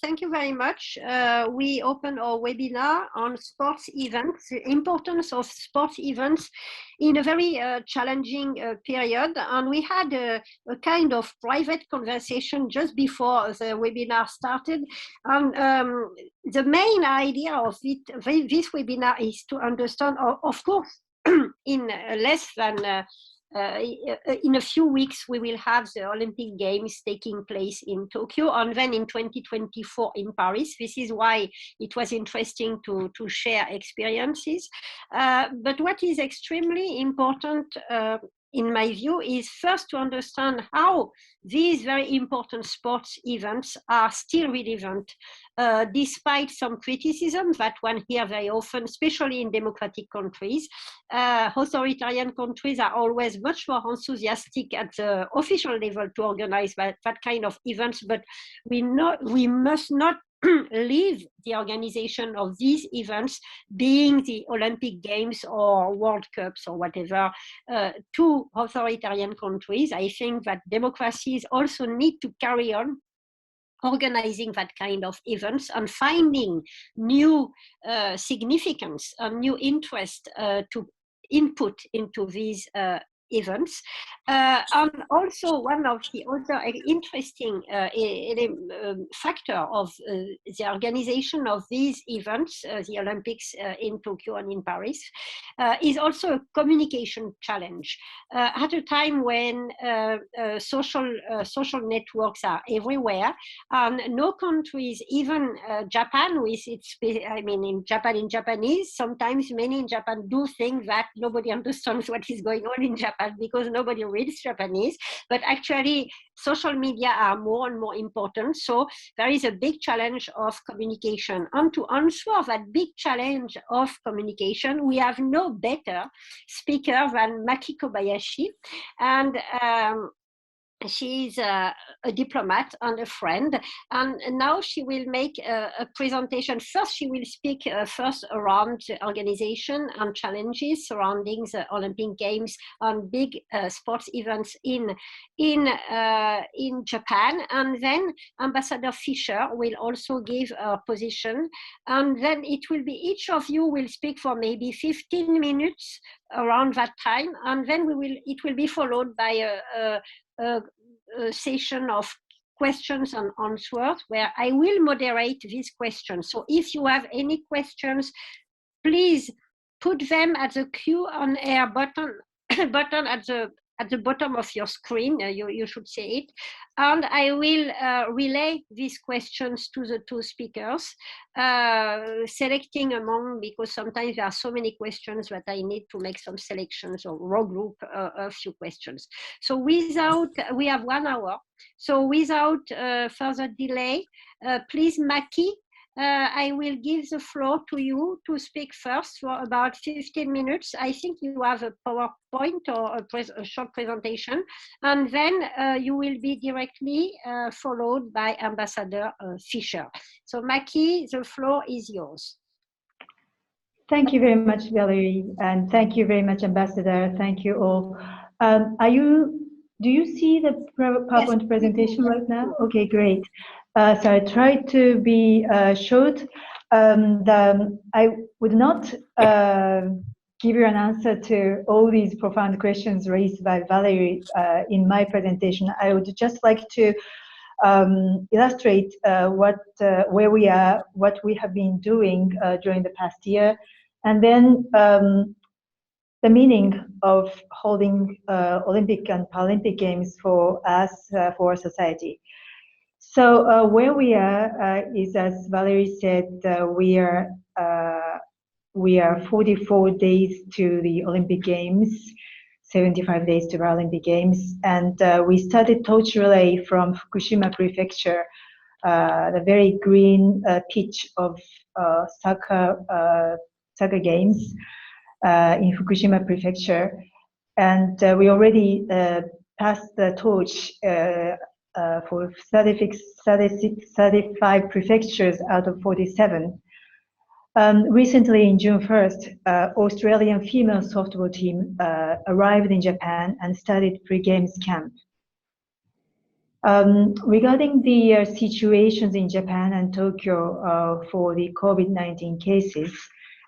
thank you very much. We open our webinar on sports events, the importance of sports events in a very challenging period. And we had a kind of private conversation just before the webinar started. And the main idea of this webinar is to understand, of course, in less than in a few weeks, we will have the Olympic Games taking place in Tokyo, and then in 2024 in Paris. This is why it was interesting to share experiences. But what is extremely important, in my view, is first to understand how these very important sports events are still relevant, despite some criticism that one hears very often, especially in democratic countries. Authoritarian countries are always much more enthusiastic at the official level to organize that kind of events, but we must not leave the organization of these events, being the Olympic Games or World Cups or whatever, to authoritarian countries. I think that democracies also need to carry on organizing that kind of events and finding new significance and new interest to input into these events. And also one of the other interesting factor of the organization of these events, the Olympics in Tokyo and in Paris, is also a communication challenge. At a time when social networks are everywhere, and no countries, even Japan with its, in Japanese, sometimes many in Japan do think that nobody understands what is going on in Japan because nobody reads Japanese, but actually social media are more and more important. So there is a big challenge of communication. And to answer that big challenge of communication, we have no better speaker than Maki Kobayashi. And she's a diplomat and a friend, and now she will make a presentation. First, she will speak first around the organization and challenges surrounding the Olympic Games and big sports events in Japan, and then Ambassador Fischer will also give a position, and then it will be each of you will speak for maybe 15 minutes around that time, and then it will be followed by a session of questions and answers where I will moderate these questions. So if you have any questions, please put them at the Q&A button at the bottom of your screen. You should see it, and I will relay these questions to the two speakers, selecting among, because sometimes there are so many questions that I need to make some selections or regroup a few questions. So we have 1 hour. So without further delay, please, Maki, I will give the floor to you to speak first for about 15 minutes. I think you have a PowerPoint or a short presentation, and then you will be directly followed by Ambassador Fischer. So Maki, the floor is yours. Thank you very much, Valerie, and thank you very much, Ambassador. Thank you all. Do you see the PowerPoint yes, presentation right now? Okay, great. So I tried to be short. I would not give you an answer to all these profound questions raised by Valerie in my presentation. I would just like to illustrate where we are, what we have been doing during the past year, and then the meaning of holding Olympic and Paralympic Games for us, for our society. So where we are is, as Valerie said, we are 44 days to the Olympic Games, 75 days to Paralympic Games, and we started torch relay from Fukushima Prefecture, the very green pitch of soccer games in Fukushima Prefecture, and we already passed the torch for 35 prefectures out of 47. Recently, in June 1st, Australian female softball team arrived in Japan and started pre-games camp. Regarding the situations in Japan and Tokyo for the COVID-19 cases,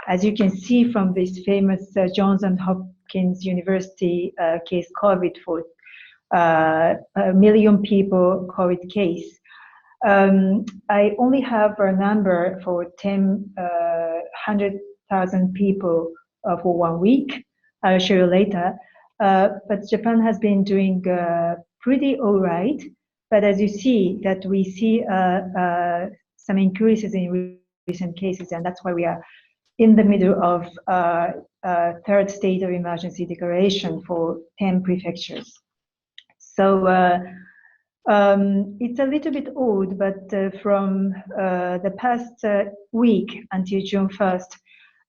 as you can see from this famous Johns Hopkins University case COVID for a million people COVID case, I only have a number for 100,000 people for 1 week. I'll show you later. But Japan has been doing pretty all right. But as you see, that we see some increases in recent cases, and that's why we are in the middle of third state of emergency declaration for 10 prefectures. So it's a little bit old, but from the past week until June 1st,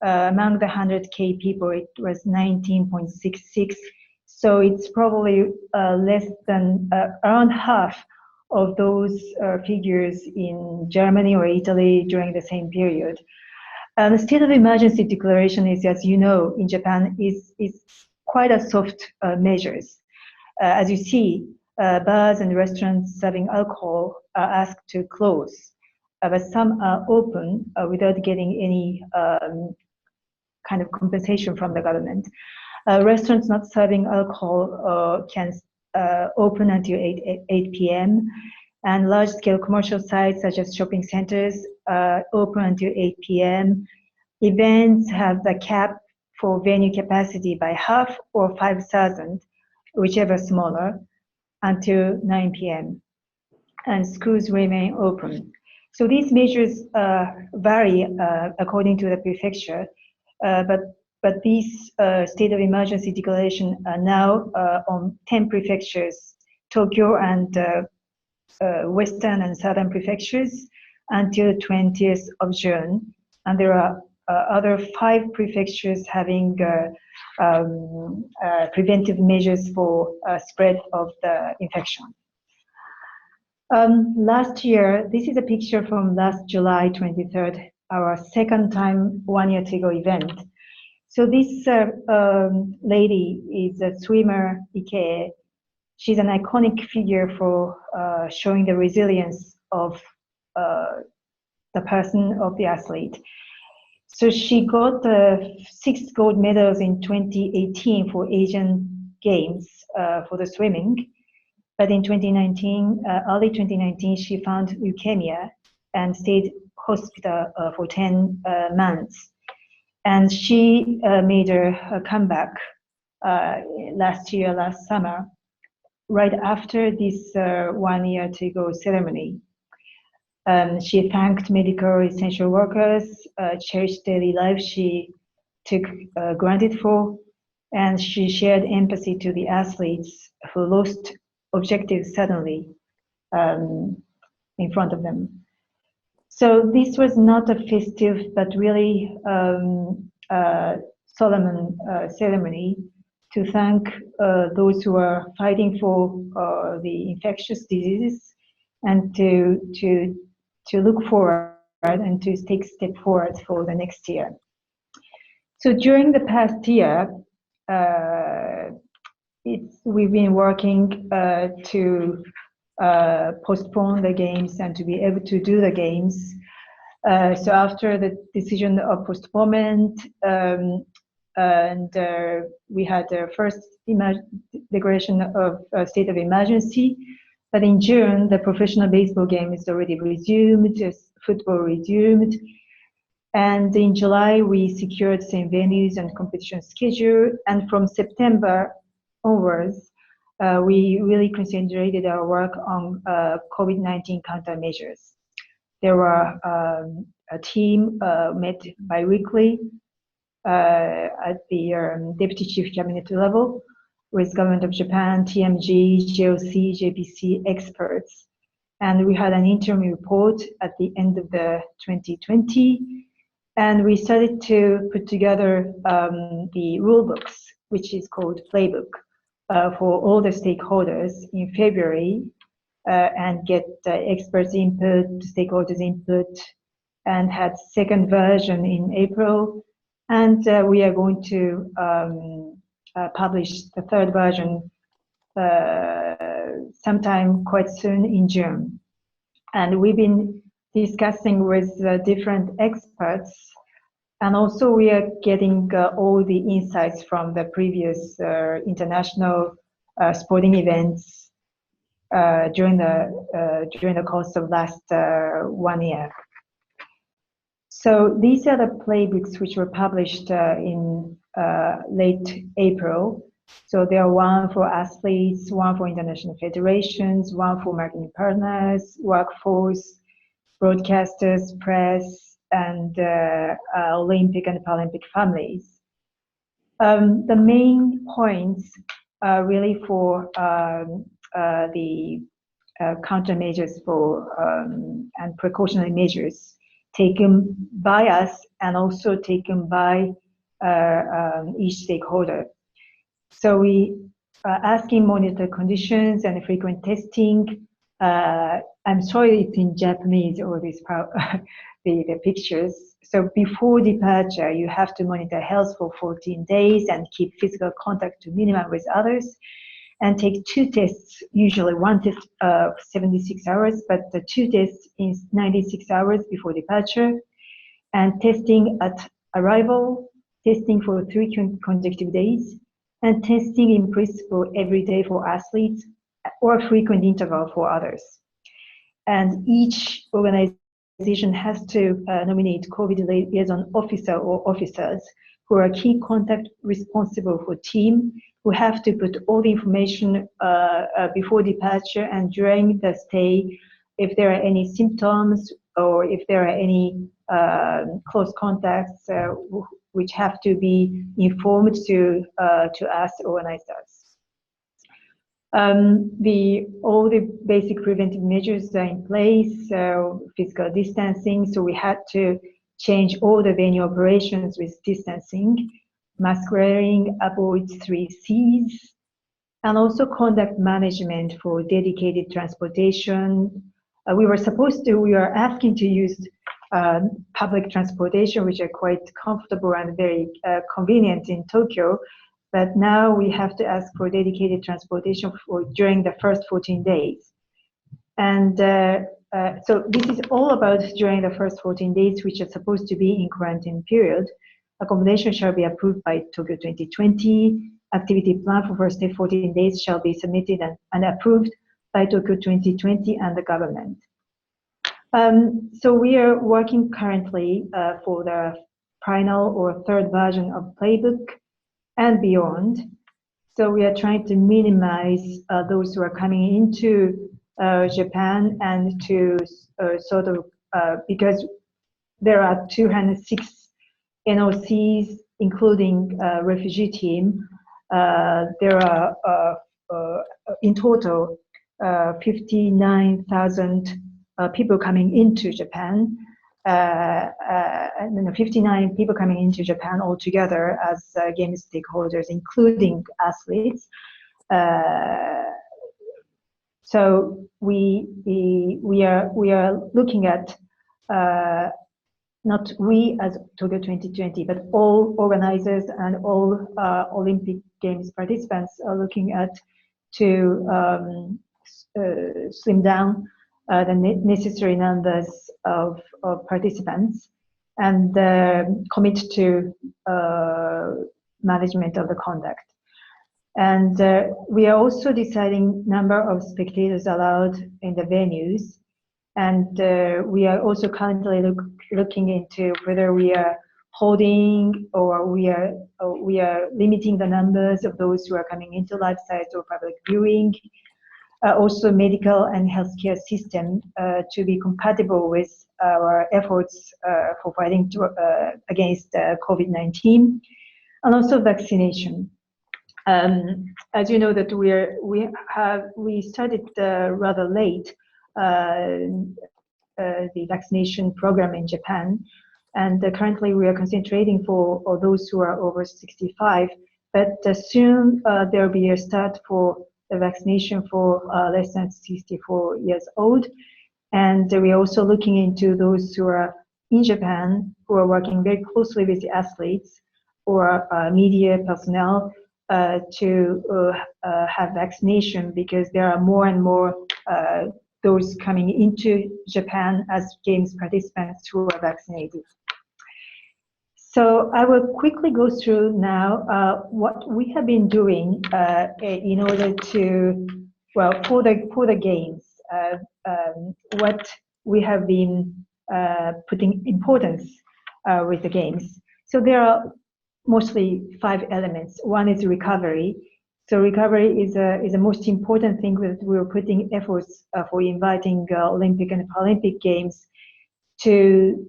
among the 100K people, it was 19.66. So it's probably less than around half of those figures in Germany or Italy during the same period. The state of emergency declaration is, as you know, in Japan is quite a soft measures. As you see, bars and restaurants serving alcohol are asked to close, but some are open without getting any kind of compensation from the government. Restaurants not serving alcohol can open until 8 p.m. and large-scale commercial sites such as shopping centers open until 8 p.m. Events have the cap for venue capacity by half or 5,000, whichever smaller, until 9 p.m. and schools remain open. So these measures vary according to the prefecture, but these state of emergency declaration are now on 10 prefectures, Tokyo and Western and Southern prefectures until 20th of June. And there are other 5 prefectures having preventive measures for spread of the infection. Last year, this is a picture from last July 23rd, our second time 1 year to go event. So this lady is a swimmer, Niquet. She's an iconic figure for showing the resilience of the person, of the athlete. So she got 6 gold medals in 2018 for Asian Games for the swimming. But in 2019, early 2019, she found leukemia and stayed hospital for 10 months. And she made a comeback last summer, right after this 1 year to go ceremony. She thanked medical essential workers, cherished daily life she took granted for, and she shared empathy to the athletes who lost objectives suddenly in front of them. So this was not a festive, but really solemn ceremony to thank those who are fighting for the infectious diseases and to look forward and to take a step forward for the next year. So during the past year, we've been working to postpone the games and to be able to do the games. So after the decision of postponement, and we had the first declaration of state of emergency, but in June, the professional baseball game is already resumed, football resumed. And in July, we secured same venues and competition schedule. And from September onwards, we really concentrated our work on COVID-19 countermeasures. There were a team met bi-weekly at the Deputy Chief Cabinet level with Government of Japan, TMG, JOC, JPC experts. And we had an interim report at the end of the 2020. And we started to put together the rule books, which is called Playbook, for all the stakeholders in February, and get experts input, stakeholders input, and had second version in April. And we are going to publish the third version sometime quite soon in June. And we've been discussing with different experts, and also we are getting all the insights from the previous international sporting events during the course of last 1 year. So these are the playbooks which were published in late April. So there are one for athletes, one for international federations, one for marketing partners, workforce, broadcasters, press, and Olympic and Paralympic families. The main points are really for the countermeasures for and precautionary measures taken by us and also taken by each stakeholder. So we are asking monitor conditions and frequent testing. I'm sorry it's in Japanese, all these the pictures. So before departure, you have to monitor health for 14 days and keep physical contact to minimum with others, and take 2 tests, usually 1 test 76 hours, but the 2 tests in 96 hours before departure, and testing at arrival, testing for 3 consecutive days, and testing in principle every day for athletes or frequent interval for others. And each organization has to nominate COVID liaison officer or officers who are key contact responsible for team, who have to put all the information before departure and during the stay, if there are any symptoms or if there are any close contacts which have to be informed to us organizers. All the basic preventive measures are in place, physical distancing, so we had to change all the venue operations with distancing, mask wearing, avoid 3 C's, and also conduct management for dedicated transportation. We were asking to use public transportation, which are quite comfortable and very convenient in Tokyo, but now we have to ask for dedicated transportation during the first 14 days. And so this is all about during the first 14 days, which are supposed to be in quarantine period. Accommodation shall be approved by Tokyo 2020. Activity plan for first 14 days shall be submitted and approved by Tokyo 2020 and the government. So we are working currently for the final or 3rd version of playbook and beyond. So we are trying to minimize those who are coming into Japan, and to sort of, because there are 206 NOCs, including refugee team, there are in total 59,000 people coming into Japan, and 59 people coming into Japan altogether as game stakeholders, including athletes. So we are looking at not we as Tokyo 2020, but all organizers and all Olympic Games participants are looking at to slim down the necessary numbers of participants and commit to management of the conduct. And we are also deciding number of spectators allowed in the venues. And we are also currently looking into whether we are holding or we are limiting the numbers of those who are coming into live sites or public viewing. Also medical and healthcare system to be compatible with our efforts for fighting against COVID-19, and also vaccination. As you know that we started rather late the vaccination program in Japan, and currently we are concentrating for those who are over 65, but soon there will be a start for the vaccination for less than 64 years old. And we're also looking into those who are in Japan, who are working very closely with the athletes or media personnel, to have vaccination, because there are more and more those coming into Japan as games participants who are vaccinated. So I will quickly go through now what we have been doing in order to, well, for the games, what we have been putting importance with the games. So there are mostly 5 elements. One is recovery. So recovery is the most important thing that we're putting efforts for inviting Olympic and Paralympic Games to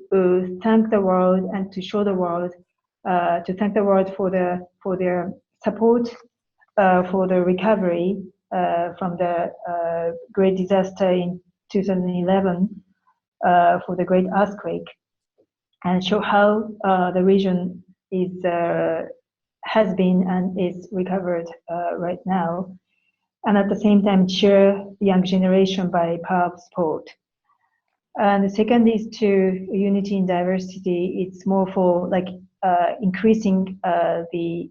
thank the world and to show the world, to thank the world for their support for the recovery from the great disaster in 2011, for the great earthquake, and show how the region is has been and is recovered right now, and at the same time cheer the young generation by power of sport. And the second is to unity in diversity. It's more for like increasing the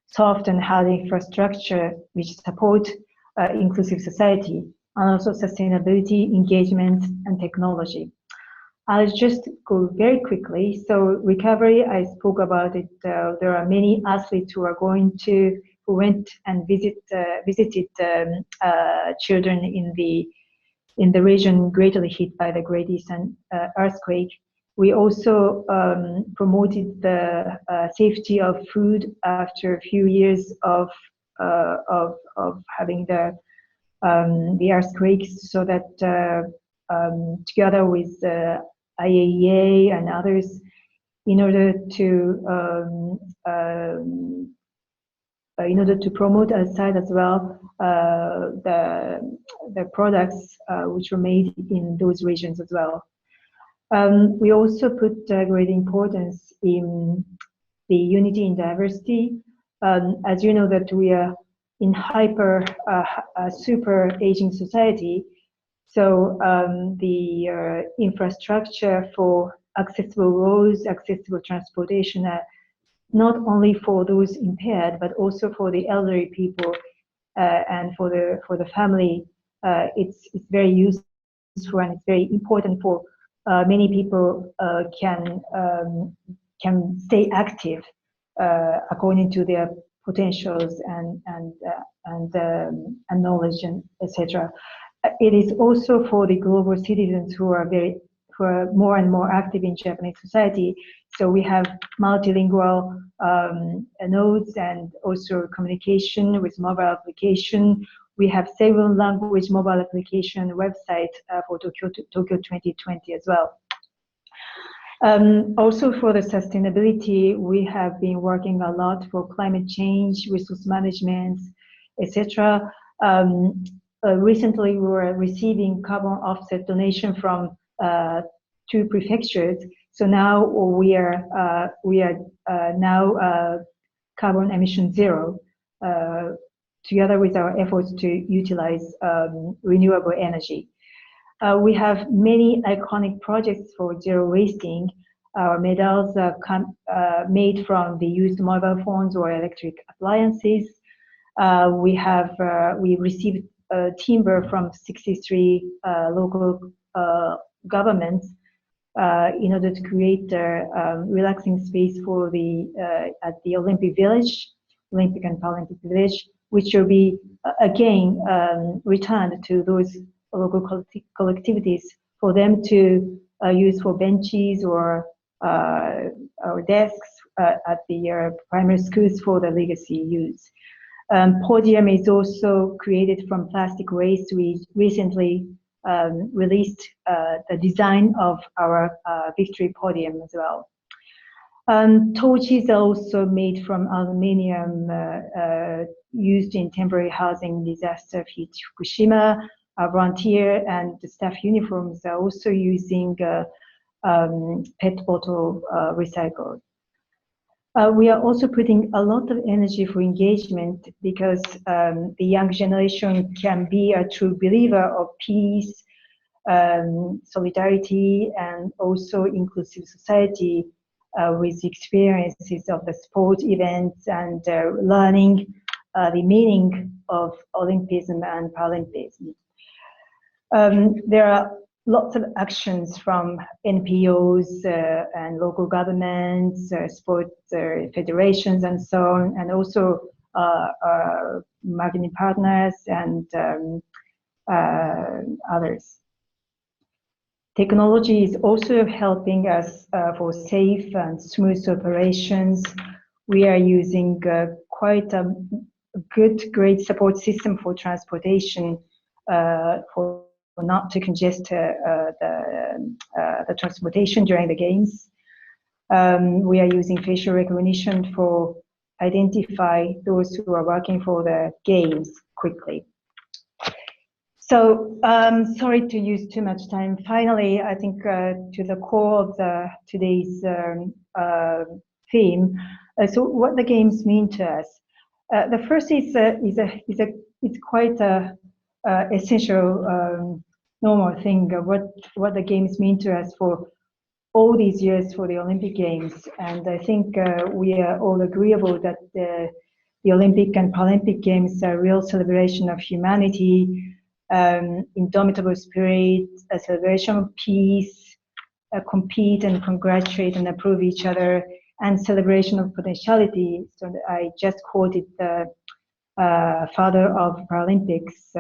soft and hard infrastructure which support inclusive society, and also sustainability, engagement, and technology. I'll just go very quickly. So recovery, I spoke about it. There are many athletes who went and visited children in the region greatly hit by the Great Eastern earthquake. We also promoted the safety of food after a few years of having the earthquakes, so that together with IAEA and others, in order to promote outside as well the products which were made in those regions as well. We also put great importance in the unity in diversity. As you know, that we are in super aging society. So the infrastructure for accessible roads, accessible transportation, not only for those impaired, but also for the elderly people and for the family. It's very useful, and it's very important for many people can stay active according to their potentials and knowledge and etc. It is also for the global citizens who are more and more active in Japanese society. So we have multilingual nodes and also communication with mobile application. We have several language mobile application website for Tokyo 2020 as well. Also for the sustainability, we have been working a lot for climate change, resource management, etc. Recently, we were receiving carbon offset donation from 2 prefectures. So now we are now carbon emission zero, together with our efforts to utilize renewable energy. We have many iconic projects for zero wasting. Our medals are made from the used mobile phones or electric appliances. We received timber from 63 local governments in order to create a relaxing space for at the Olympic Village, Olympic and Paralympic Village, which will be again returned to those local collectivities for them to use for benches or desks at the primary schools for the legacy use. Podium is also created from plastic waste. We recently released the design of our victory podium as well. Torches are also made from aluminium used in temporary housing disaster hit Fukushima. Our volunteer and the staff uniforms are also using PET bottle recycled. We are also putting a lot of energy for engagement, because the young generation can be a true believer of peace, solidarity, and also inclusive society with experiences of the sport events and learning the meaning of Olympism and Paralympism. There are lots of actions from NPOs and local governments, sports federations, and so on, and also marketing partners and others. Technology is also helping us for safe and smooth operations. We are using quite a great support system for transportation for not to congest the transportation during the games. We are using facial recognition for identify those who are working for the games quickly. So sorry to use too much time. Finally, I think to the core of today's theme. So what the games mean to us. The first is it's quite a essential normal thing. What the games mean to us for all these years for the Olympic Games, and I think we are all agreeable that the Olympic and Paralympic Games are a real celebration of humanity. Indomitable spirit, a celebration of peace, compete and congratulate and approve each other, and celebration of potentiality. So I just quoted the father of Paralympics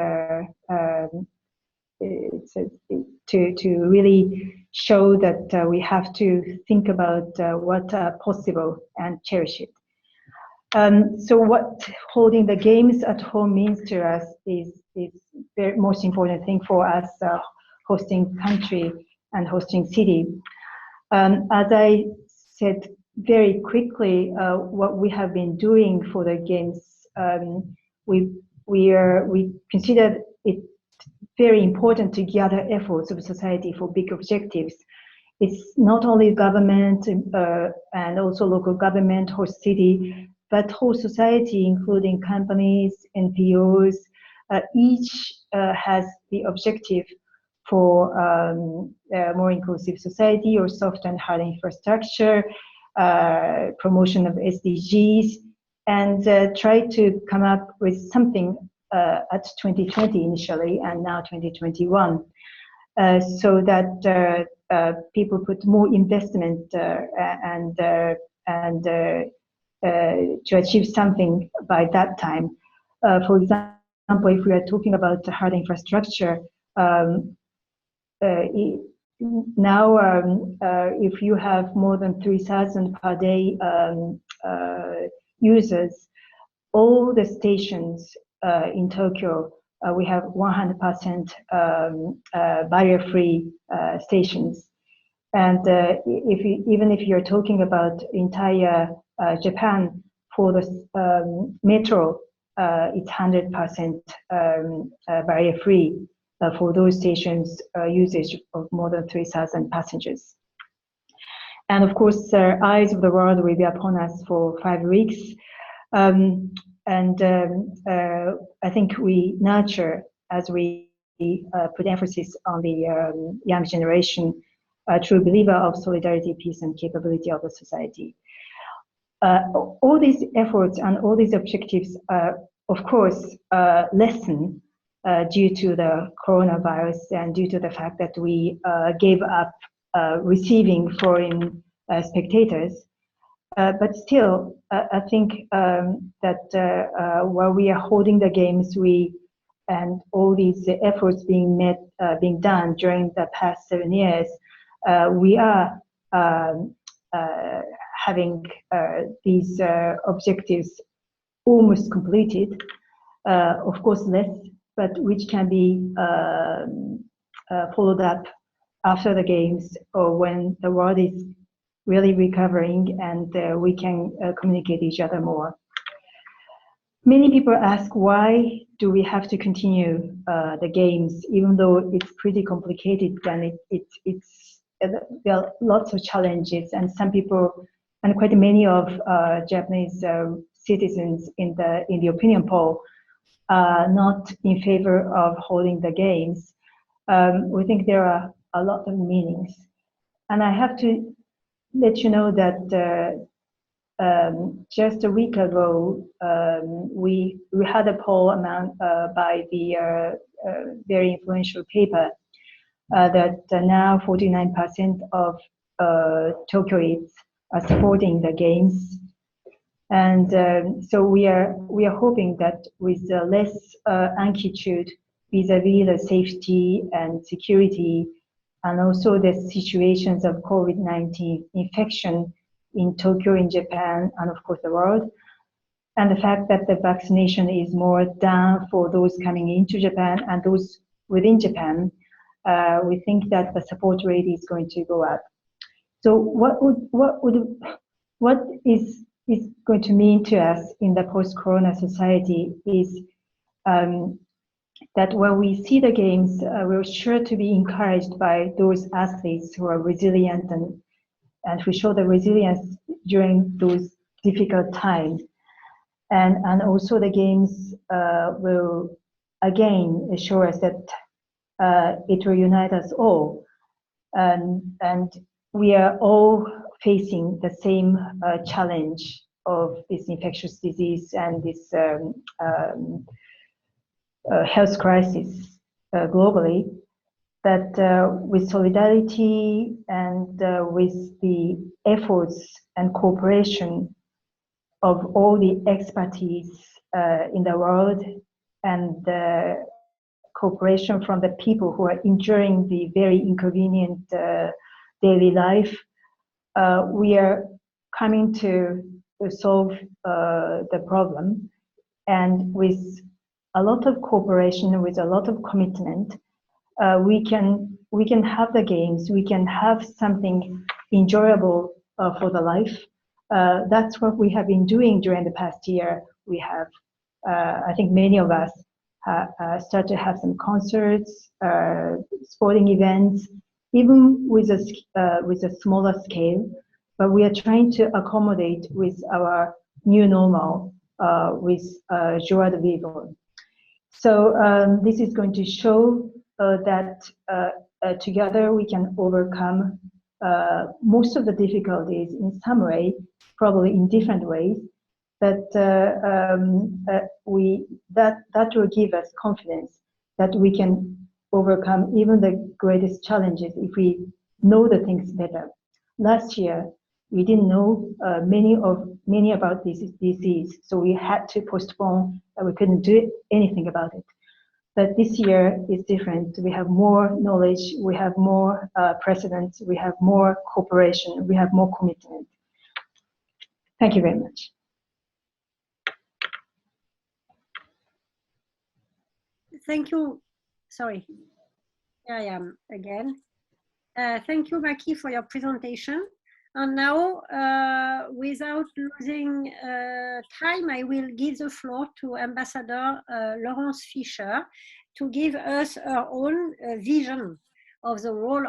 to really show that we have to think about what are possible and cherish it. So what holding the games at home means to us is the most important thing for us, hosting country and hosting city. As I said very quickly, what we have been doing for the games, we consider it very important to gather efforts of society for big objectives. It's not only government and also local government, host city, but whole society, including companies, NPOs, each has the objective for a more inclusive society or soft and hard infrastructure, promotion of SDGs, and try to come up with something at 2020 initially and now 2021, so that people put more investment and to achieve something by that time. For example, if we are talking about hard infrastructure, now if you have more than 3,000 per day users, all the stations in Tokyo, we have 100% barrier-free stations. And even if you're talking about entire Japan, for the metro, it's 100% barrier-free for those stations usage of more than 3,000 passengers. And of course, eyes of the world will be upon us for 5 weeks. I think we nurture, as we put emphasis on the young generation, a true believer of solidarity, peace, and capability of the society. All these efforts and all these objectives are, of course, lessen due to the coronavirus and due to the fact that we gave up receiving foreign spectators. But still, I think that while we are holding the games, and all these efforts being done during the past 7 years, we are having these objectives almost completed. Of course, less, but which can be followed up after the games or when the world is really recovering and we can communicate each other more. Many people ask, why do we have to continue the games, even though it's pretty complicated and there are lots of challenges, and some people, and quite many of Japanese citizens in the opinion poll are not in favor of holding the games. We think there are a lot of meanings, and I have to let you know that just a week ago, we had a poll among by the very influential paper that now 49% of Tokyoites are supporting the games, and so we are hoping that with less anxiety vis-a-vis the safety and security, and also the situations of COVID-19 infection in Tokyo, in Japan, and of course the world, and the fact that the vaccination is more done for those coming into Japan and those within Japan, we think that the support rate is going to go up. So what is going to mean to us in the post-corona society is that when we see the games, we're sure to be encouraged by those athletes who are resilient and who show the resilience during those difficult times. And also the games will again assure us that it will unite us all. And we are all facing the same challenge of this infectious disease and this health crisis globally. That with solidarity and with the efforts and cooperation of all the expertise in the world and the cooperation from the people who are enduring the very inconvenient daily life, we are coming to solve the problem. And with a lot of cooperation, with a lot of commitment, we can have the games, we can have something enjoyable for the life. That's what we have been doing during the past year. We have, I think many of us start to have some concerts, sporting events, even with a smaller scale, but we are trying to accommodate with our new normal, with joie de vivre. So this is going to show that together we can overcome most of the difficulties in some way, probably in different ways, but that will give us confidence that we can overcome even the greatest challenges if we know the things better. Last year, we didn't know many about this disease, so we had to postpone, and we couldn't do anything about it. But this year is different. We have more knowledge, we have more precedents, we have more cooperation, we have more commitment. Thank you very much. Thank you. Sorry, here I am again. Thank you, Maki, for your presentation. And now, without losing time, I will give the floor to Ambassador Laurence Fischer to give us her own vision of the role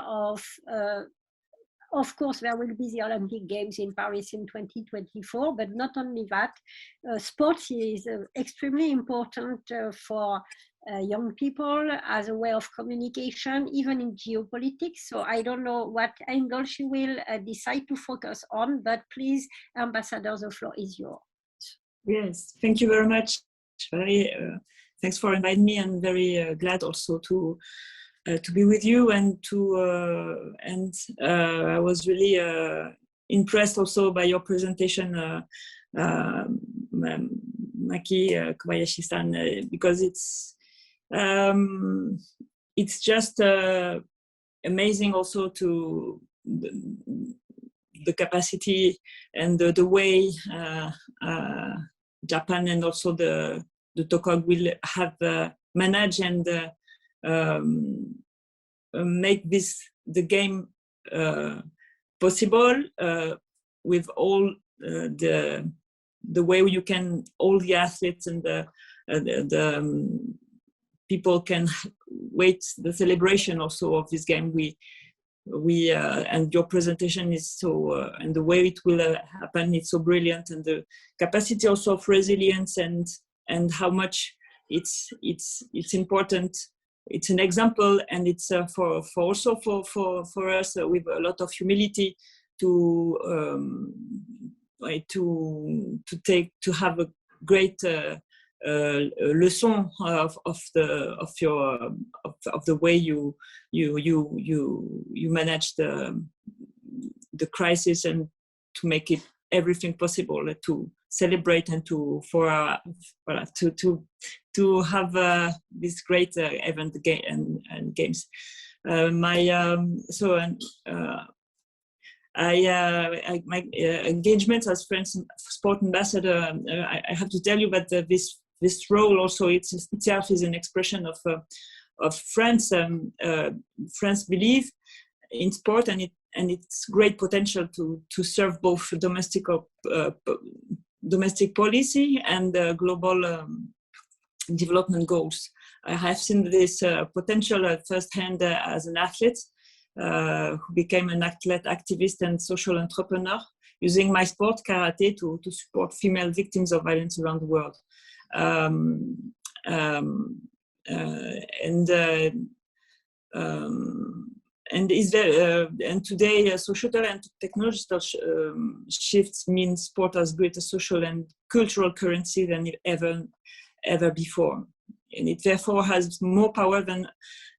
of course, there will be the Olympic Games in Paris in 2024, but not only that, sports is extremely important for young people as a way of communication, even in geopolitics. So I don't know what angle she will decide to focus on, but please, Ambassador, the floor is yours. Yes, thank you very much, Valerie. Thanks for inviting me. I'm very glad also to be with you and I was really impressed also by your presentation, Maki, Kobayashi-san, because it's just amazing also to the capacity and the way Japan and also the TOCOG will have managed and make the game possible with all the way you can, all the athletes and the people can wait the celebration also of this game. We and your presentation is so and the way it will happen, it's so brilliant, and the capacity also of resilience and how much it's important. It's an example, and it's for also for us with a lot of humility to have a great lesson of the way you manage the crisis, and to make it everything possible to celebrate and to have this great event and games. My engagement as French sport ambassador, I have to tell you that this role also itself is an expression of France belief in sport and its great potential to serve both domestic policy and global development goals. I have seen this potential firsthand as an athlete who became an athlete, activist, and social entrepreneur, using my sport, karate, to support female victims of violence around the world. And today, societal and technological shifts mean sport has greater social and cultural currency than ever before, and it therefore has more power than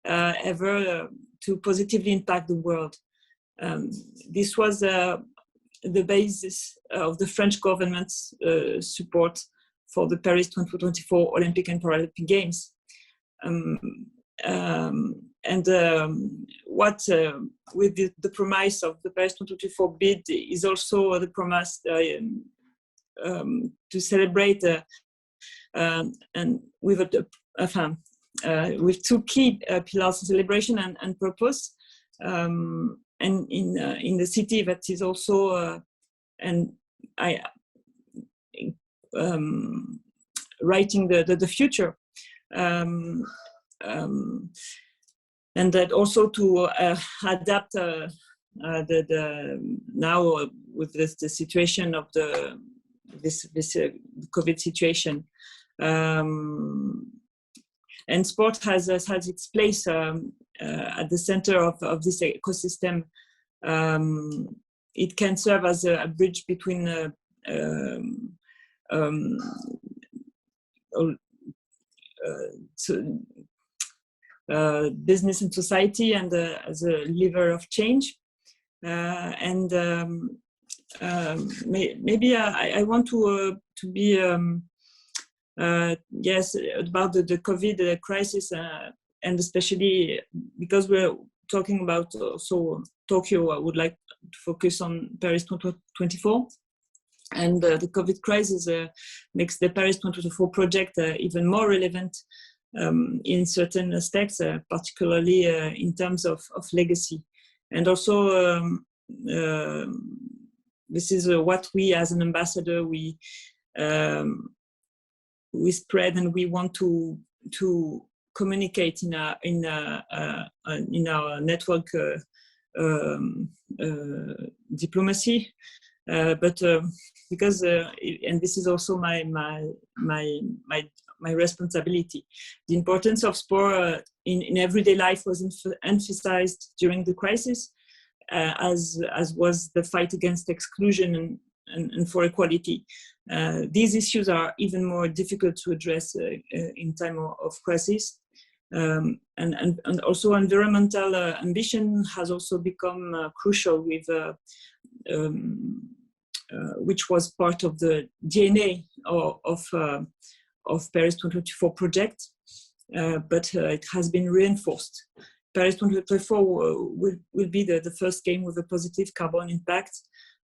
ever to positively impact the world. This was the basis of the French government's support for the Paris 2024 Olympic and Paralympic Games. With the promise of the Paris 2024 bid is also the promise to celebrate and with two key pillars: celebration and purpose, and in the city that is also writing the future. And that also to adapt now with the situation of this COVID situation, and sport has its place at the center of this ecosystem. It can serve as a bridge between business and society, and as a lever of change. Maybe I want to be about the COVID crisis, and especially because we're talking about also Tokyo. I would like to focus on Paris 2024. And the COVID crisis makes the Paris 2024 project even more relevant in certain aspects, particularly in terms of legacy. And also, this is what we as an ambassador, we spread, and we want to communicate in our network diplomacy. But because and this is also my responsibility. The importance of sport in everyday life was emphasized during the crisis, as was the fight against exclusion and for equality. These issues are even more difficult to address in time of crisis. And also environmental ambition has also become crucial, with which was part of the DNA of Paris 2024 project, but it has been reinforced. Paris 2024 will be the first game with a positive carbon impact,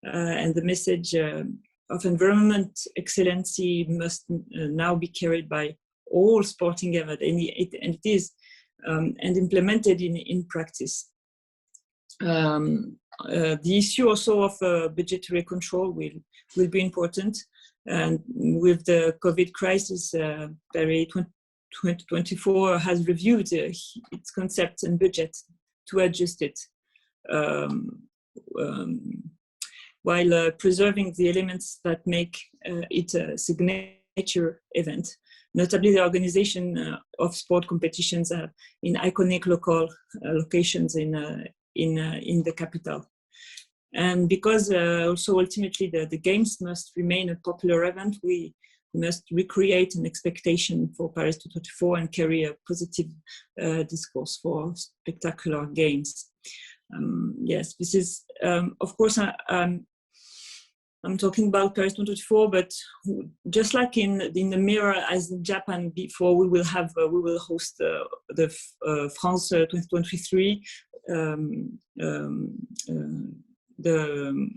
and the message of environment excellency must now be carried by all sporting events, and it is, and implemented in practice. The issue also of budgetary control will be important, and with the COVID crisis, Paris 2024 has reviewed its concept and budget to adjust it, while preserving the elements that make it a signature event, notably the organization of sport competitions in iconic local locations in the capital. And because also ultimately the games must remain a popular event, we must recreate an expectation for Paris 2024 and carry a positive discourse for spectacular games. Yes, this is, of course, I'm talking about Paris 2024, but just like in the mirror as in Japan before, we will host the France 2023, the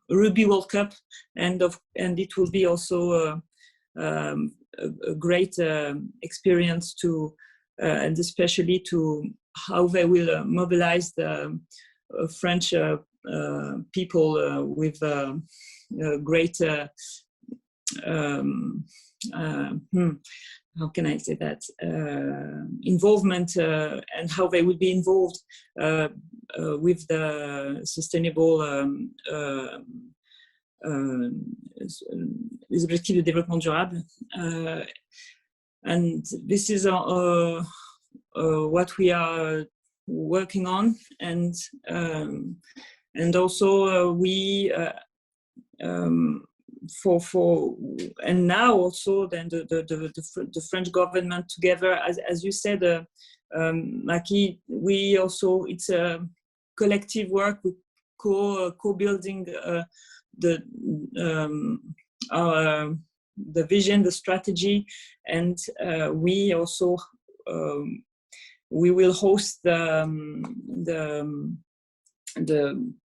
Rugby World Cup, and it will be also a great experience to, and especially to how they will mobilize the French people with great how can I say that, involvement, and how they will be involved with the sustainable les objectifs de développement durable, and this is what we are working on, and also we and now also then the French government together, as you said, Maki, we also, it's a collective work with co-building the vision, the strategy, and we also we will host the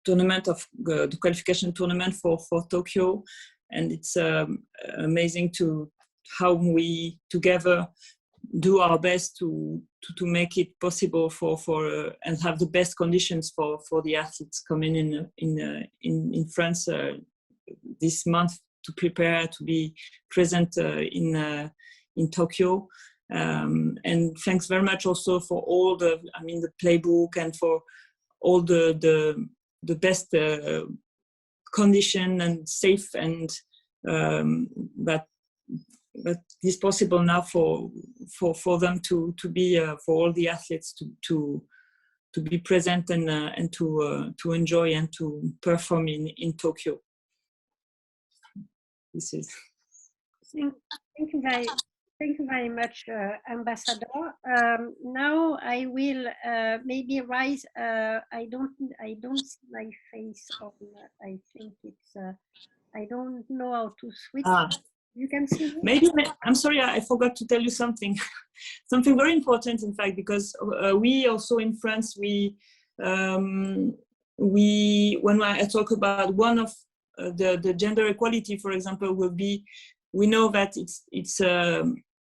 tournament of the qualification tournament for Tokyo, and it's amazing to how we together do our best to make it possible for and have the best conditions for the athletes coming in France this month to prepare to be present in Tokyo. And thanks very much also for all the playbook and for all the best condition and safe, and that is possible now for them to be for all the athletes to be present and to enjoy and to perform in Tokyo. This is. Thank you very much, Ambassador. Now I will maybe raise. I don't see my face on. I think it's. I don't know how to switch. You can see me? Maybe I'm sorry. I forgot to tell you something. Something very important, in fact, because we also in France we when I talk about one of the gender equality, for example, will be. We know that it's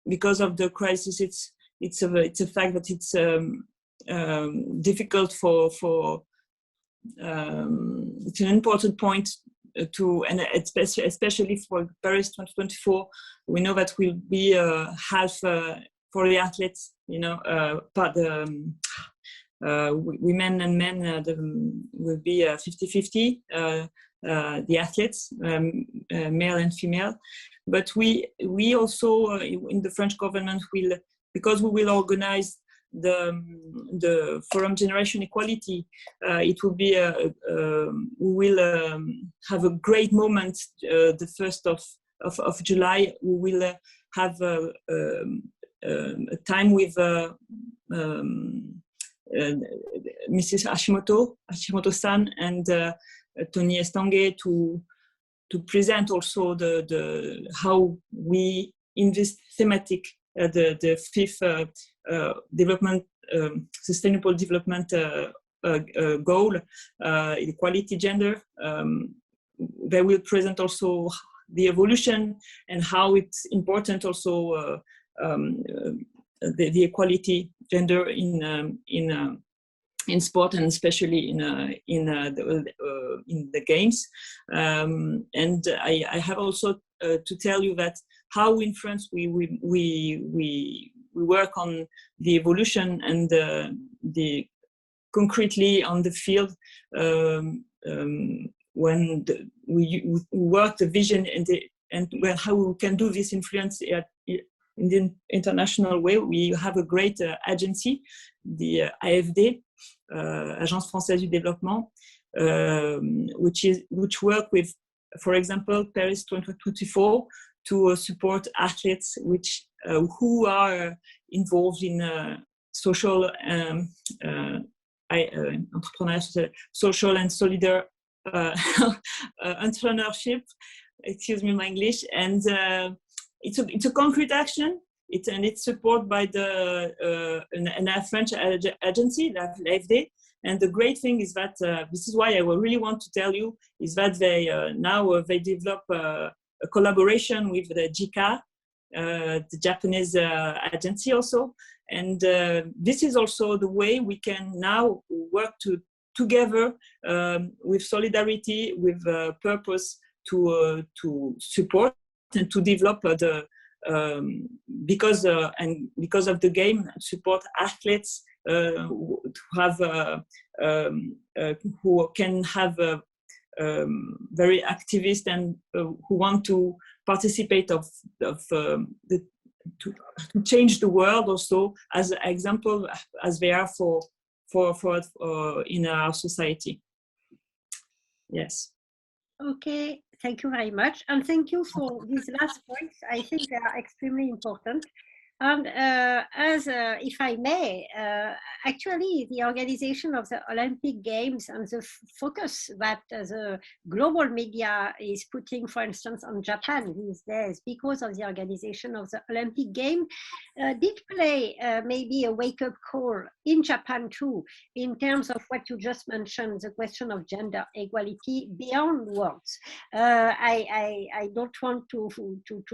because of the crisis. It's a fact that it's difficult for. It's an important point to, and especially for Paris 2024. We know that will be half for the athletes. But women and men will be 50-50. The athletes, male and female. But we also in the French government will, because we will organize the Forum Generation Equality. It will be we will have a great moment. The 1st of July, we will have a time with Mrs. Hashimoto-san and Tony Estanguet to present also the how we in this thematic the 5th development sustainable development goal, equality gender. They will present also the evolution and how it's important also the equality gender in sport, and especially in the games. And I have also to tell you that how in France we work on the evolution and the concretely on the field when we work the vision and how we can do this influence in the international way. We have a great agency, the AFD, Agence Française du Développement, which work with, for example, Paris 2024 to support athletes who are involved in social entrepreneurship, social and solidar entrepreneurship. Excuse me, my English. And it's a concrete action. It's supported by a French agency, l'AFD. And the great thing is that this is why I really want to tell you is that they now they develop a collaboration with the JICA, the Japanese agency also. And this is also the way we can now work together with solidarity, with purpose to support and to develop because of the game, support athletes to have who can have very activist and who want to participate to change the world also as an example as they are for in our society. Yes. Okay, thank you very much, and thank you for these last points. I think they are extremely important. And if I may, actually, the organization of the Olympic Games and the focus that the global media is putting, for instance, on Japan these days, because of the organization of the Olympic Game, did play maybe a wake-up call in Japan too, in terms of what you just mentioned, the question of gender equality beyond words. I don't want to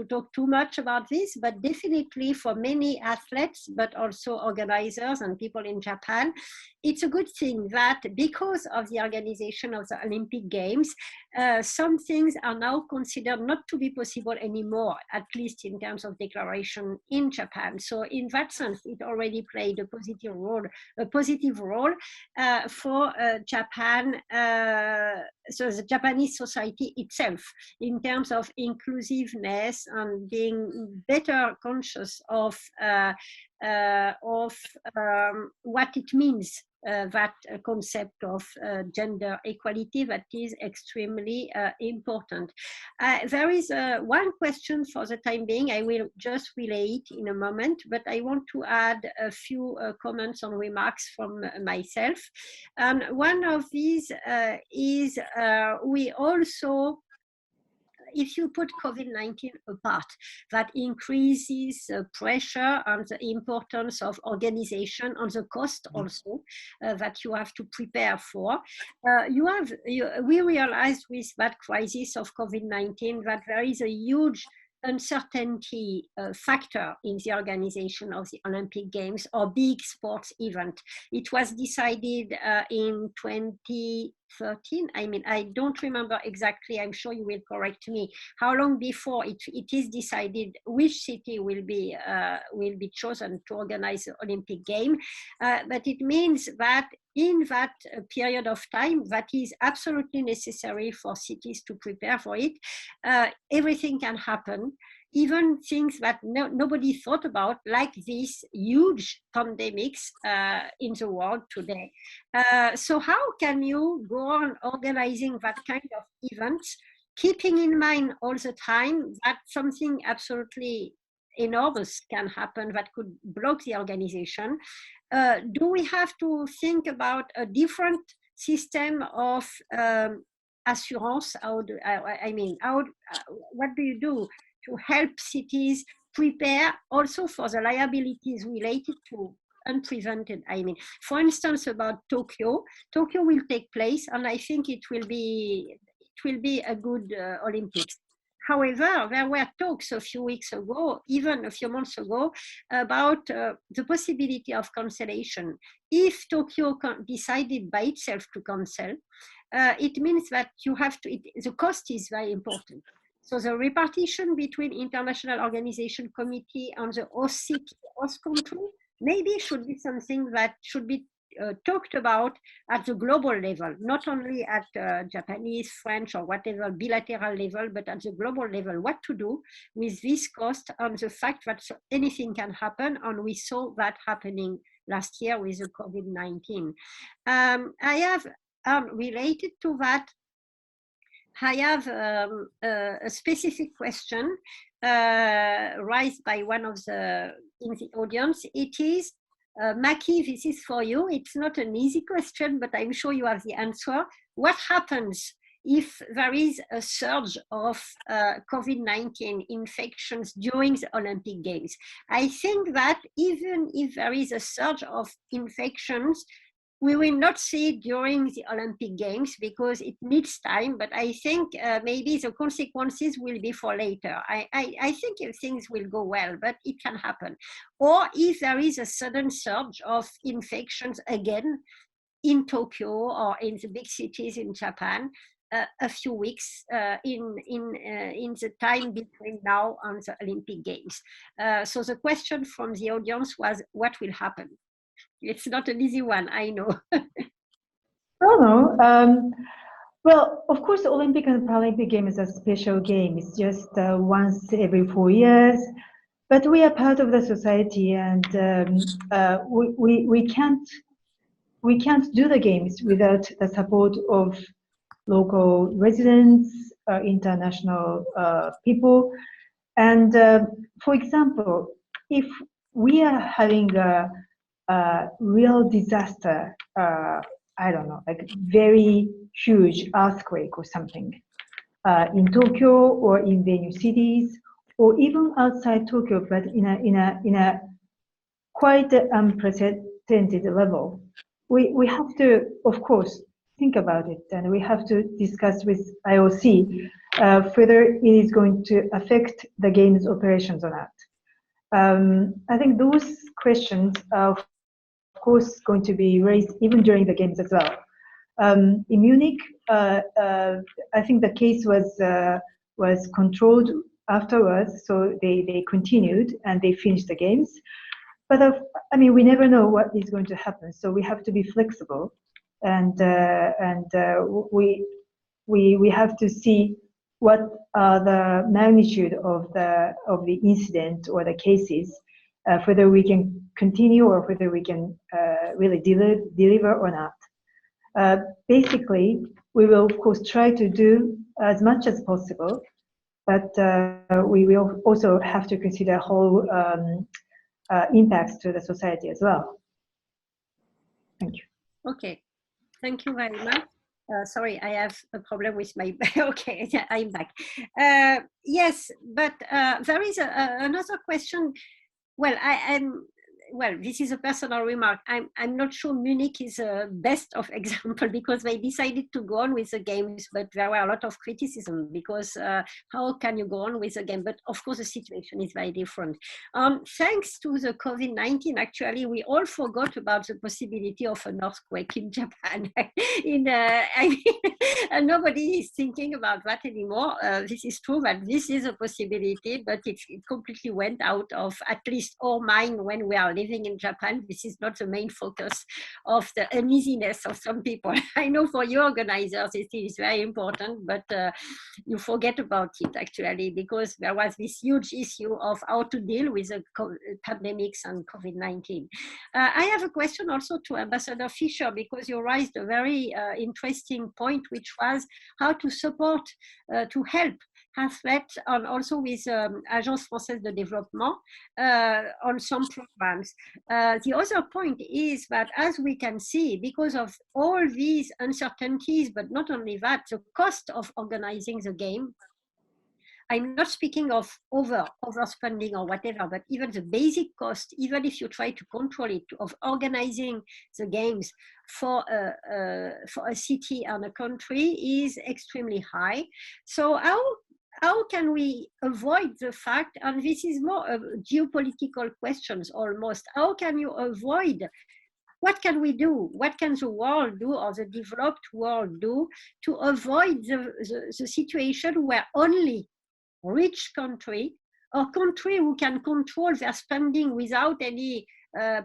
talk too much about this, but definitely for many athletes, but also organizers and people in Japan, it's a good thing that because of the organization of the Olympic Games, some things are now considered not to be possible anymore, at least in terms of declaration in Japan. So in that sense, it already played a positive role for Japan, so the Japanese society itself, in terms of inclusiveness and being better conscious of what it means, that concept of gender equality that is extremely important. There is one question for the time being. I will just relay it in a moment, but I want to add a few comments and remarks from myself. And one of these is we also, if you put COVID-19 apart, that increases pressure on the importance of organization, on the cost also that you have to prepare for. We realized with that crisis of COVID-19 that there is a huge uncertainty factor in the organization of the Olympic Games or big sports event. It was decided in 2013. I mean, I don't remember exactly. I'm sure you will correct me. How long before it is decided which city will be chosen to organize the Olympic game? But it means that in that period of time, that is absolutely necessary for cities to prepare for it. Everything can happen, even things that nobody thought about, like these huge pandemics in the world today. So how can you go on organizing that kind of events, keeping in mind all the time that something absolutely enormous can happen that could block the organization? Do we have to think about a different system of assurance? What do you do to help cities prepare also for the liabilities related to unprevented? I mean, for instance, about Tokyo will take place, and I think it will be a good Olympics. However, there were talks a few weeks ago, even a few months ago, about the possibility of cancellation. If Tokyo decided by itself to cancel, it means that you have to, the cost is very important. So the repartition between International Organization Committee and the host city, host country, maybe should be something that should be talked about at the global level, not only at Japanese, French, or whatever bilateral level, but at the global level, what to do with this cost and the fact that anything can happen. And we saw that happening last year with the COVID-19. I have related to that, I have a specific question raised by one of the in the audience. It is, Maki, this is for you. It's not an easy question, but I'm sure you have the answer. What happens if there is a surge of COVID-19 infections during the Olympic Games? I think that even if there is a surge of infections, we will not see it during the Olympic Games because it needs time, but I think maybe the consequences will be for later. I think if things will go well, but it can happen. Or if there is a sudden surge of infections again in Tokyo or in the big cities in Japan, a few weeks in the time between now and the Olympic Games. So the question from the audience was, what will happen? It's not an easy one, I know. No. Well, of course, the Olympic and Paralympic Games is a special game. It's just once every 4 years. But we are part of the society, and we can't do the games without the support of local residents, international people. And for example, if we are having a real disaster, I don't know, like very huge earthquake or something in Tokyo or in venue cities, or even outside Tokyo, but in a quite unprecedented level, we have to, of course, think about it, and we have to discuss with IOC whether it is going to affect the game's operations or not. I think those questions are, of course, going to be raised even during the games as well. In Munich, I think the case was controlled afterwards, so they continued and they finished the games. But I mean, we never know what is going to happen, so we have to be flexible, and we have to see what are the magnitude of the incident or the cases, whether we can continue or whether we can really deliver or not. Basically, we will of course try to do as much as possible, but we will also have to consider whole impacts to the society as well. Thank you. Okay, thank you very much. Sorry, I have a problem with my, okay, I'm back. Yes, but there is another question. Well, well, this is a personal remark. I'm not sure Munich is a best of example because they decided to go on with the games, but there were a lot of criticism because how can you go on with the game? But of course, the situation is very different. Thanks to the COVID-19, actually, we all forgot about the possibility of an earthquake in Japan. I mean, nobody is thinking about that anymore. This is true, but this is a possibility, but it completely went out of at least our mind when we are living in Japan. This is not the main focus of the uneasiness of some people. I know for you organizers it is very important, but you forget about it actually, because there was this huge issue of how to deal with the pandemics and COVID-19. I have a question also to Ambassador Fischer, because you raised a very interesting point, which was how to support, to help athletes, and also with Agence Française de Développement on some programs. The other point is that, as we can see, because of all these uncertainties, but not only that, the cost of organizing the game, I'm not speaking of overspending or whatever, but even the basic cost, even if you try to control it, of organizing the games for a city and a country is extremely high. So how can we avoid the fact, and this is more of geopolitical questions almost, how can you avoid, what can we do? What can the world do, or the developed world do, to avoid the situation where only rich country or country who can control their spending without any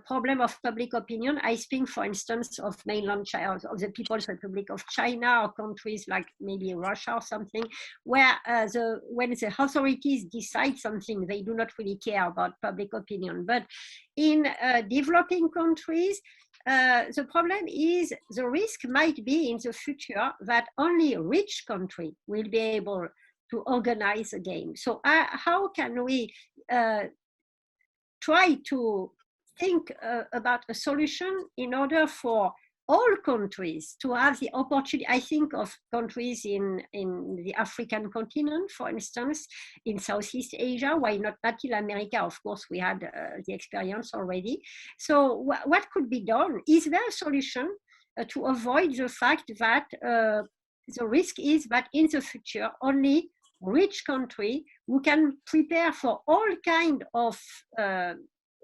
problem of public opinion? I speak, for instance, of mainland China, of the People's Republic of China, or countries like maybe Russia or something, where when the authorities decide something, they do not really care about public opinion. But in developing countries, the problem is the risk might be in the future that only rich country will be able to organize a game. So how can we try to think about a solution in order for all countries to have the opportunity? I think of countries in the African continent, for instance, in Southeast Asia, why not Latin America? Of course, we had the experience already. So what could be done? Is there a solution to avoid the fact that the risk is that in the future, only rich country who can prepare for all kind of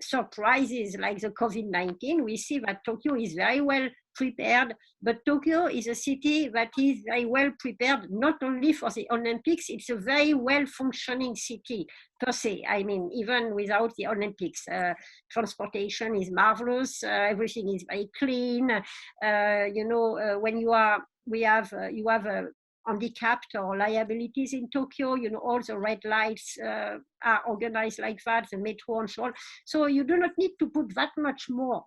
surprises like the COVID-19. We see that Tokyo is very well prepared, but Tokyo is a city that is very well prepared, not only for the Olympics, it's a very well functioning city per se. I mean, even without the Olympics, transportation is marvelous, everything is very clean. When you have handicapped or liabilities in Tokyo, all the red lights are organized like that, the metro and so on. So you do not need to put that much more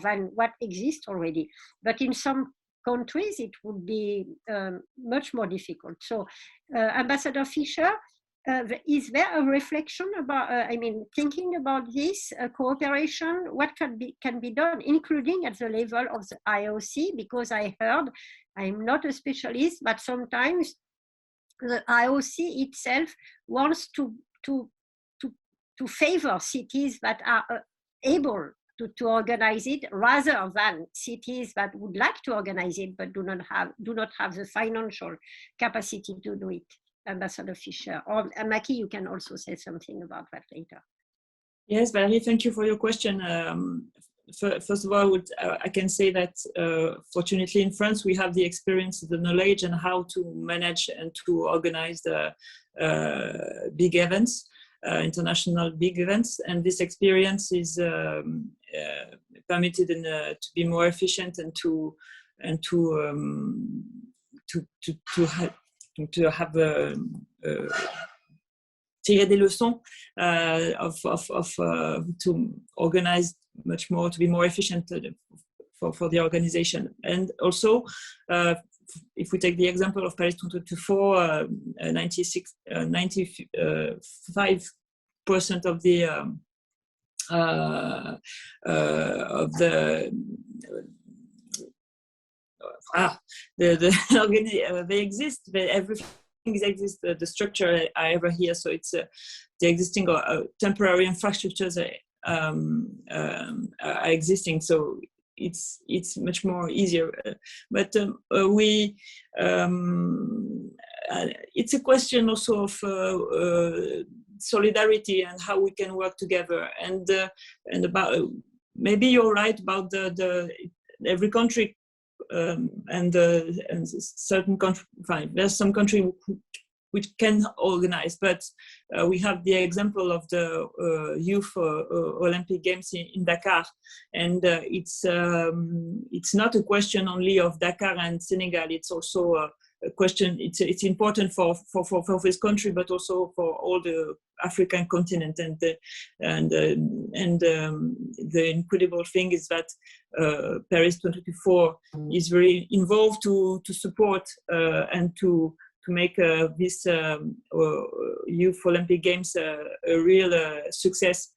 than what exists already. But in some countries, it would be much more difficult. So Ambassador Fischer, is there a reflection about, thinking about this cooperation, what can be done, including at the level of the IOC? Because I heard, I'm not a specialist, but sometimes the IOC itself wants to favor cities that are able to organize it, rather than cities that would like to organize it but do not have the financial capacity to do it. Ambassador Fischer, or Maki, you can also say something about that later. Yes, Valerie, thank you for your question. First of all, I can say that fortunately in France, we have the experience, the knowledge, and how to manage and to organize the big events, international big events. And this experience is permitted to be more efficient and to have tirer des leçons to organize much more, to be more efficient for the organization. And also, if we take the example of Paris 2024, 95% of they exist. Everything exists. The structure are ever here. So it's the existing temporary infrastructures are existing. So it's much more easier. But it's a question also of solidarity and how we can work together. And about maybe you're right about the every country. And certain country, fine. There's some country which can organize, but we have the example of the Youth Olympic Games in Dakar, and it's not a question only of Dakar and Senegal. It's also a question. It's important for this country, but also for all the African continent. And the incredible thing is that Paris 2024 is very involved to support and to make this Youth Olympic Games a real success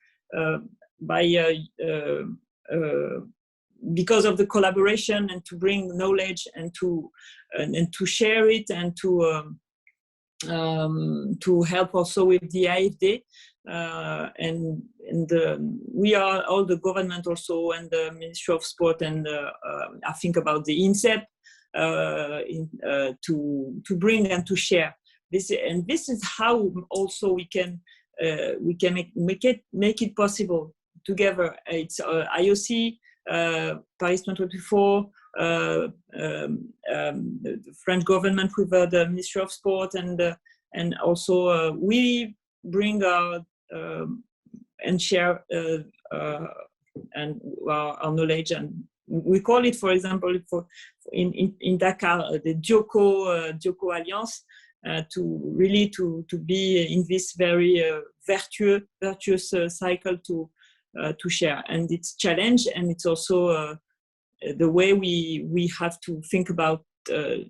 because of the collaboration, and to bring knowledge and to share it, and to help also with the AFD. And we are all the government also, and the Ministry of Sport, and I think about the INSEP to bring and to share this. And this is how also we can make it possible together. It's IOC, Paris 2024, the French government with the Ministry of Sport, and also we bring our and share and our knowledge. And we call it, for example, in Dakar, the Dioko Alliance, to really to be in this very virtuous cycle to share. And it's challenge, and it's also the way we have to think about the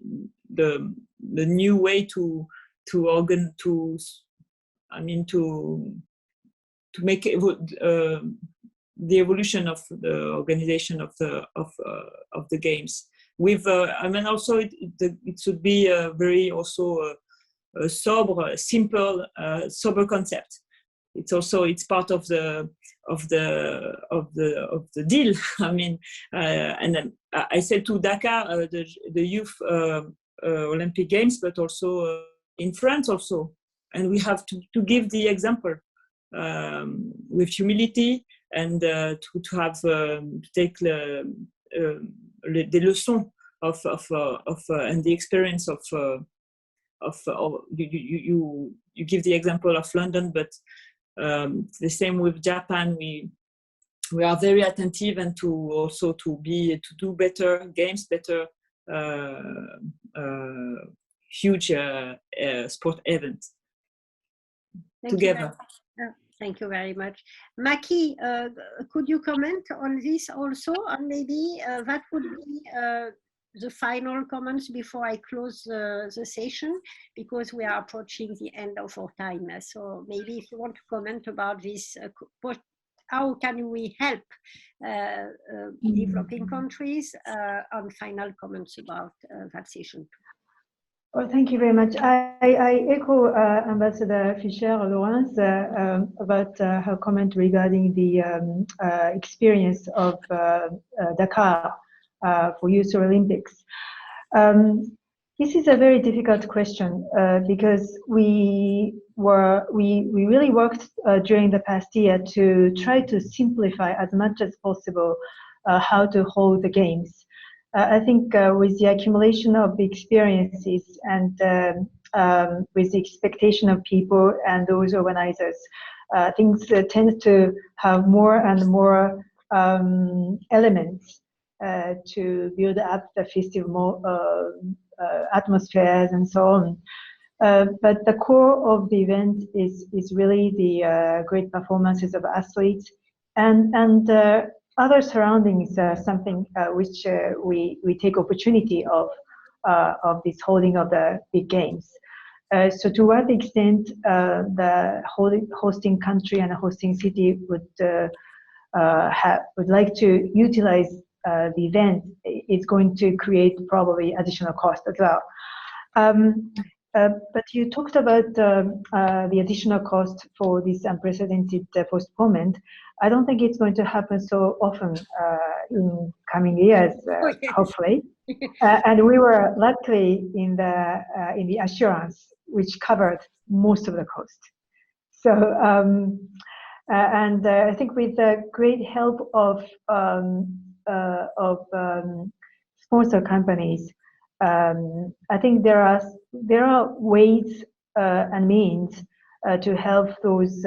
new way to make the evolution of the organization of the games. With also it should be a very also a sober, simple, sober concept. It's part of the deal. I mean, and then I said to Dakar, the youth Olympic Games, but also in France also, and we have to give the example with humility and to have to take the leçons of and the experience of you give the example of London, but the same with Japan. We are very attentive and to do better games, better huge sport events together. Thank you very much. Maki, could you comment on this also? And maybe that would be the final comments before I close the session, because we are approaching the end of our time. So maybe if you want to comment about this, how can we help developing countries, and final comments about that session. Well, thank you very much. I echo Ambassador Fischer, Laurence, about her comment regarding the experience of Dakar for Youth Olympics. This is a very difficult question because we really worked during the past year to try to simplify as much as possible how to hold the games. I think with the accumulation of the experiences and with the expectation of people and those organizers, things tend to have more and more elements to build up the festival atmospheres and so on. But the core of the event is really the great performances of athletes and other surroundings, something which we take opportunity of this holding of the big games. So to what extent the hosting country and the hosting city would like to utilize the event is going to create probably additional cost as well. But you talked about the additional cost for this unprecedented postponement. I don't think it's going to happen so often in coming years, hopefully. And we were luckily in the assurance, which covered most of the cost. So, and I think with the great help of sponsor companies, I think there are ways and means to help those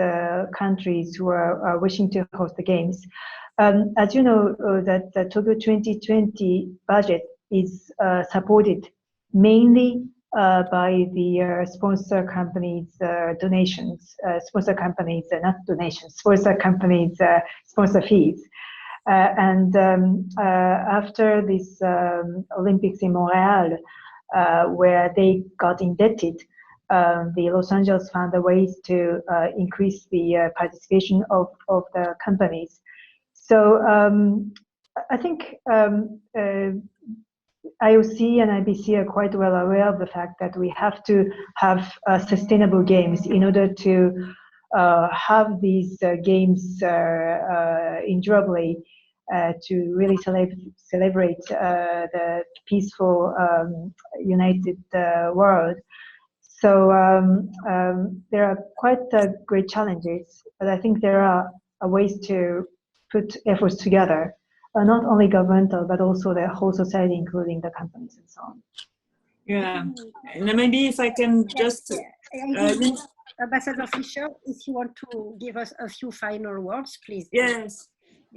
countries who are wishing to host the games. As you know, that the Tokyo 2020 budget is supported mainly by the sponsor companies' donations, sponsor companies' not donations, sponsor companies' sponsor fees. And after this Olympics in Montreal, where they got indebted, the Los Angeles found a ways to increase the participation of the companies. So I think IOC and IBC are quite well aware of the fact that we have to have sustainable games in order to have these games endurably to really celebrate the peaceful, united world. So there are quite great challenges, but I think there are ways to put efforts together, not only governmental, but also the whole society, including the companies and so on. Yeah, and maybe if I can just... Ambassador Fischer, if you want to give us a few final words, please. Yes.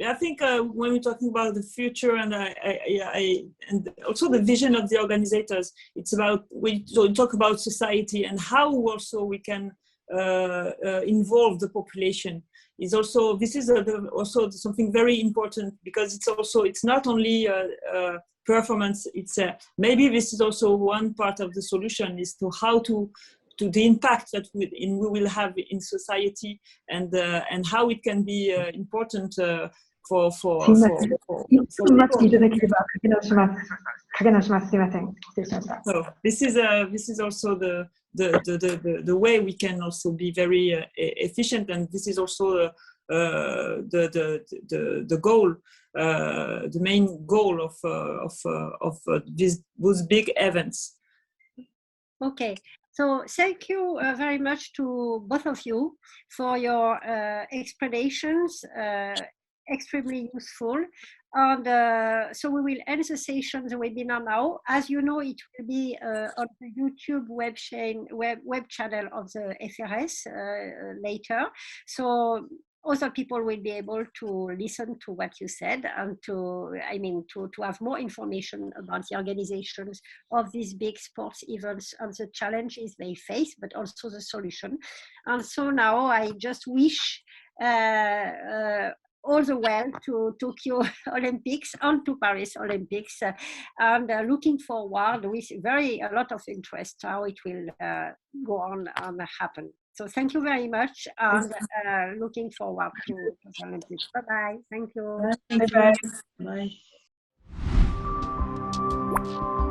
I think when we're talking about the future and and also the vision of the organizers, it's about, we talk about society and how also we can involve the population is also, this is also something very important, because it's not only performance, it's maybe this is also one part of the solution, is to how to the impact that we will have in society, and how it can be important for people. So this is also the way we can also be very efficient, and this is also the goal, the main goal of those big events. Okay. So thank you very much to both of you for your explanations, extremely useful. And so we will end the session, the webinar now. As you know, it will be on the YouTube web channel of the FRS later. So other people will be able to listen to what you said, and to have more information about the organizations of these big sports events and the challenges they face, but also the solution. And so now I just wish all the well to Tokyo Olympics and to Paris Olympics, and looking forward with a lot of interest how it will go on and happen. So thank you very much, and looking forward to the Olympics. Bye-bye. Thank you. Thank you. Bye.